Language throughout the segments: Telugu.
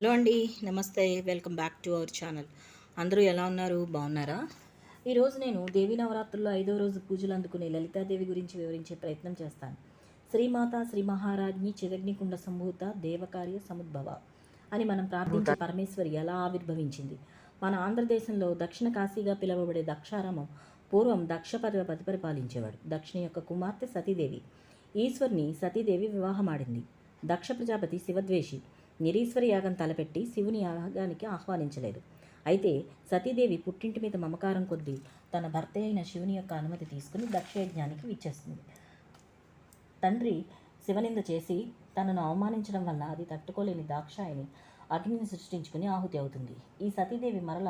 హలో అండి, నమస్తే. Welcome back to our channel. అందరూ ఎలా ఉన్నారు? బాగున్నారా? ఈరోజు నేను దేవీ నవరాత్రుల్లో 5వ రోజు పూజలు అందుకునే లలితాదేవి గురించి వివరించే ప్రయత్నం చేస్తాను. శ్రీమాత శ్రీ మహారాజ్ఞి చిదగ్నికుండ సంభూత దేవకార్య సముద్భవ అని మనం ప్రార్థించే పరమేశ్వరి ఎలా ఆవిర్భవించింది? మన ఆంధ్రదేశంలో దక్షిణ కాశీగా పిలువబడే దక్షారామం పూర్వం దక్ష పరిపాలించేవాడు. దక్షిణ యొక్క కుమార్తె సతీదేవి. ఈశ్వర్ని సతీదేవి వివాహమాడింది. దక్ష ప్రజాపతి శివద్వేషి. నిరీశ్వరి యాగం తలపెట్టి శివుని యాగానికి ఆహ్వానించలేదు. అయితే సతీదేవి పుట్టింటి మీద మమకారం కొద్దీ తన భర్త అయిన శివుని యొక్క అనుమతి తీసుకుని దక్షయజ్ఞానికి విచ్చేస్తుంది. తండ్రి శివనింద చేసి తనను అవమానించడం వల్ల అది తట్టుకోలేని దాక్షాయిని అగ్నిని సృష్టించుకుని ఆహుతి అవుతుంది. ఈ సతీదేవి మరల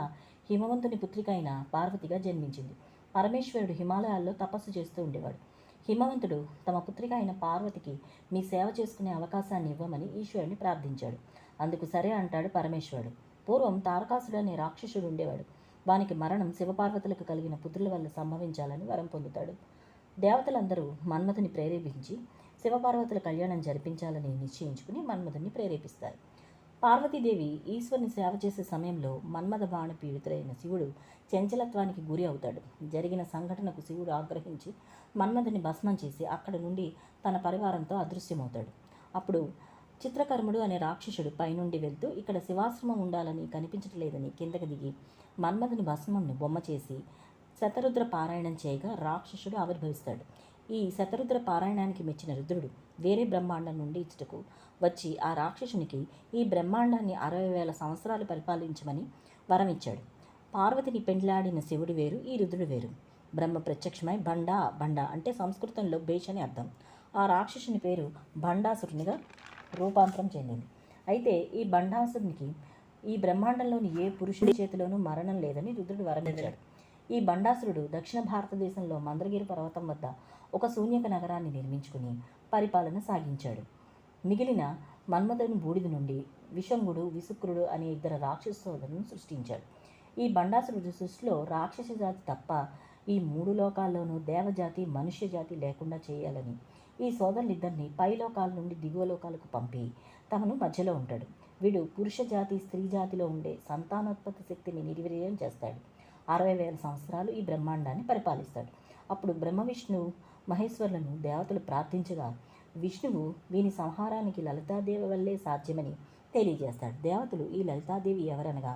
హిమవంతుని పుత్రిక అయిన పార్వతిగా జన్మించింది. పరమేశ్వరుడు హిమాలయాల్లో తపస్సు చేస్తూ ఉండేవాడు. హిమవంతుడు తమ పుత్రిక అయిన పార్వతికి మీ సేవ చేసుకునే అవకాశాన్ని ఇవ్వమని ఈశ్వరుని ప్రార్థించాడు. అందుకు సరే అంటాడు పరమేశ్వరుడు. పూర్వం తారకాసుడు అనే రాక్షసుడు ఉండేవాడు. వానికి మరణం శివపార్వతులకు కలిగిన పుత్రుల వల్ల సంభవించాలని వరం పొందుతాడు. దేవతలందరూ మన్మథుని ప్రేరేపించి శివపార్వతుల కళ్యాణం జరిపించాలని నిశ్చయించుకుని మన్మథుని ప్రేరేపిస్తారు. పార్వతీదేవి ఈశ్వరుని సేవ చేసే సమయంలో మన్మథ బాణ పీడితుడైన శివుడు చంచలత్వానికి గురి అవుతాడు. జరిగిన సంఘటనకు శివుడు ఆగ్రహించి మన్మథుని భస్మం చేసి అక్కడి నుండి తన పరివారంతో అదృశ్యమవుతాడు. అప్పుడు చిత్రకర్ముడు అనే రాక్షసుడు పైనుండి వెళ్తూ ఇక్కడ శివాశ్రమం ఉండాలని కనిపించట్లేదని కిందకి దిగి మన్మథుని భస్మంను బొమ్మ చేసి శతరుద్ర పారాయణం చేయగా రాక్షసుడు ఆవిర్భవిస్తాడు. ఈ శతరుద్ర పారాయణానికి మెచ్చిన రుద్రుడు వేరే బ్రహ్మాండం నుండి ఇచ్చటకు వచ్చి ఆ రాక్షసునికి ఈ బ్రహ్మాండాన్ని 60,000 సంవత్సరాలు పరిపాలించమని వరం ఇచ్చాడు. పార్వతిని పెండ్లాడిన శివుడు వేరు, ఈ రుద్రుడు వేరు. బ్రహ్మ ప్రత్యక్షమై బండ అంటే సంస్కృతంలో బేష్ అని అర్థం. ఆ రాక్షసుని పేరు భండాసురునిగా రూపాంతరం చెందింది. అయితే ఈ భండాసురునికి ఈ బ్రహ్మాండంలోని ఏ పురుషుని చేతిలోనూ మరణం లేదని రుద్రుడు వరం ఇచ్చాడు. ఈ భండాసురుడు దక్షిణ భారతదేశంలో మందరగిరి పర్వతం వద్ద ఒక శూన్యక నగరాన్ని నిర్మించుకుని పరిపాలన సాగించాడు. మిగిలిన మన్మథుని బూడిద నుండి విషంగుడు, విసుక్రుడు అనే 2 రాక్షస సోదరులను సృష్టించాడు. ఈ భండాసురుడు సృష్టిలో రాక్షస జాతి తప్ప ఈ 3 లోకాల్లోనూ దేవజాతి, మనుష్య జాతి లేకుండా చేయాలని ఈ సోదరులిద్దరిని పై లోకాల నుండి దిగువ లోకాలకు పంపి తమను మధ్యలో ఉంటాడు. వీడు పురుష జాతి, స్త్రీ జాతిలో ఉండే సంతానోత్పత్తి శక్తిని నిర్వీర్యం చేస్తాడు. 60,000 సంవత్సరాలు ఈ బ్రహ్మాండాన్ని పరిపాలిస్తాడు. అప్పుడు బ్రహ్మ, విష్ణు, మహేశ్వరులను దేవతలు ప్రార్థించగా విష్ణువు వీని సంహారానికి లలితాదేవి వల్లే సాధ్యమని తెలియజేస్తాడు. దేవతలు ఈ లలితాదేవి ఎవరనగా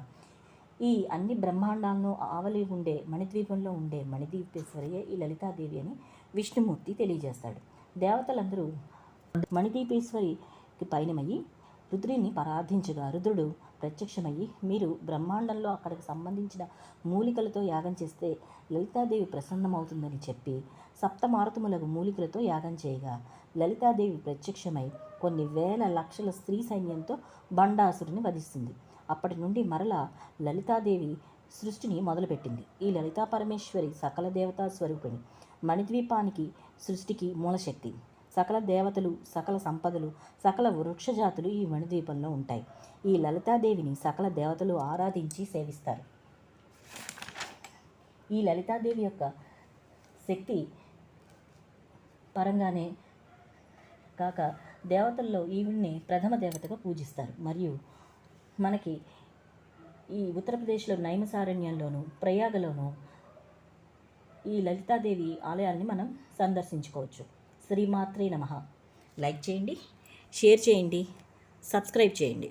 ఈ అన్ని బ్రహ్మాండాలను ఆవలి ఉండే మణిద్వీపంలో ఉండే మణిదీపేశ్వరియే ఈ లలితాదేవి అని విష్ణుమూర్తి తెలియజేస్తాడు. దేవతలందరూ మణిదీపేశ్వరికి పయనమయ్యి రుద్రుడిని ప్రార్థించగా రుద్రుడు ప్రత్యక్షమయ్యి మీరు బ్రహ్మాండంలో అక్కడికి సంబంధించిన మూలికలతో యాగం చేస్తే లలితాదేవి ప్రసన్నమవుతుందని చెప్పి సప్తమారుతములకు మూలికలతో యాగం చేయగా లలితాదేవి ప్రత్యక్షమై కొన్ని వేల లక్షల స్త్రీ సైన్యంతో బండాసురుని వధిస్తుంది. అప్పటి నుండి మరలా లలితాదేవి సృష్టిని మొదలుపెట్టింది. ఈ లలితా పరమేశ్వరి సకల దేవతా స్వరూపిణి. మణిద్వీపానికి సృష్టికి మూలశక్తి. సకల దేవతలు, సకల సంపదలు, సకల వృక్షజాతులు ఈ మణిద్వీపంలో ఉంటాయి. ఈ లలితాదేవిని సకల దేవతలు ఆరాధించి సేవిస్తారు. ఈ లలితాదేవి యొక్క శక్తి పరంగానే కాక దేవతల్లో ఈవిడ్ని ప్రథమ దేవతగా పూజిస్తారు. మరియు మనకి ఈ ఉత్తరప్రదేశ్లో నైమసారణ్యంలోను, ప్రయాగలోను ఈ లలితాదేవి ఆలయాల్ని మనం సందర్శించుకోవచ్చు. శ్రీమాత్రే నమః. లైక్ చేయండి, షేర్ చేయండి, సబ్స్క్రైబ్ చేయండి.